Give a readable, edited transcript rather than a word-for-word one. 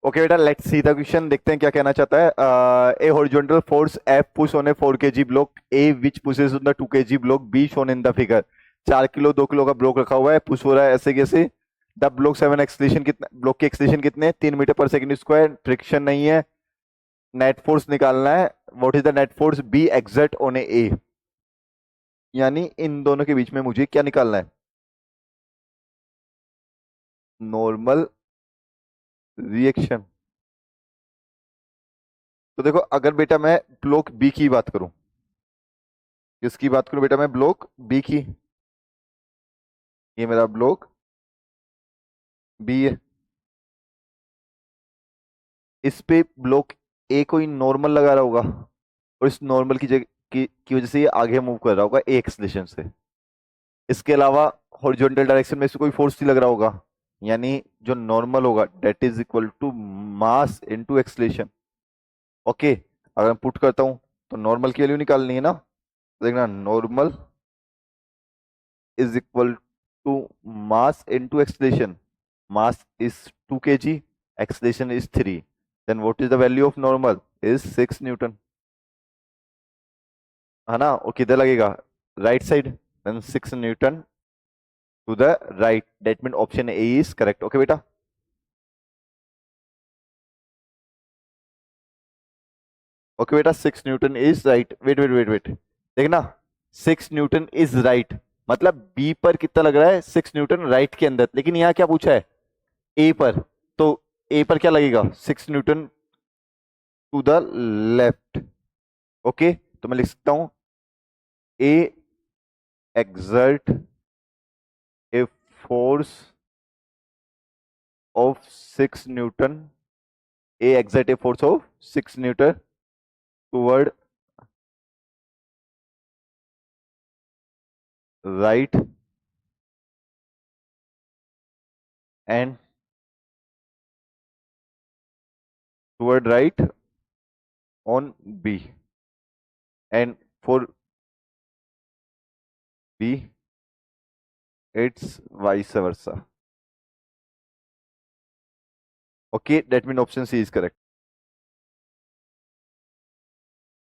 Okay बेटा, let's see the question. देखते हैं क्या कहना चाहता है। ए horizontal force F push on A 4 kg block A which pushes on the 2 kg block be shown in the figure. 4 kilo 2 kilo का block रखा हुआ है, पुश हो रहा है ऐसे कैसे। द ब्लॉक 7 एक्सलेशन कितना, ब्लॉक की एक्सलेशन कितने, 3 मीटर पर सेकंड स्क्वायर। फ्रिक्शन नहीं है, नेट फोर्स निकालना है। What is the net force B exert on A. यानी इन दोनों के बीच में मुझे क्या निकालना है, नॉर्मल रिएक्शन। तो देखो, अगर बेटा मैं ब्लॉक बी की बात करूं, किसकी बात करूं बेटा, मैं ब्लॉक बी की। ये मेरा ब्लॉक बी है, इस पे ब्लॉक ए कोई नॉर्मल लगा रहा होगा, और इस नॉर्मल की जगह की वजह से ये आगे मूव कर रहा होगा ए एक्सलेशन से। इसके अलावा हॉरिजॉन्टल डायरेक्शन में इससे कोई फोर्स नहीं लग रहा होगा, यानी जो नॉर्मल होगा that is equal to mass into acceleration. Okay, अगर मैं पुट करता हूं तो नॉर्मल की वैल्यू निकालनी है ना। देखना, normal is equal to mass into acceleration. Mass is 2 kg, acceleration is 3. Then what is the value of normal? Is 6 Newton. है ना, और किधर लगेगा, right side. then 6 Newton to the right. That means option A is correct. Okay बेटा। Okay बेटा, 6 newton is right. Wait wait wait wait, देखना, 6 newton is right, मतलब B पर कितना लग रहा है, 6 न्यूटन राइट के अंदर। लेकिन यहाँ क्या पूछा है, ए पर। तो ए पर क्या लगेगा, 6 newton to the left. Okay, तो मैं लिख सकता हूं A exert A force of 6 newton, A exert A force of 6 newton toward right and toward right on B and for B it's vice versa. Okay, that means option C is correct.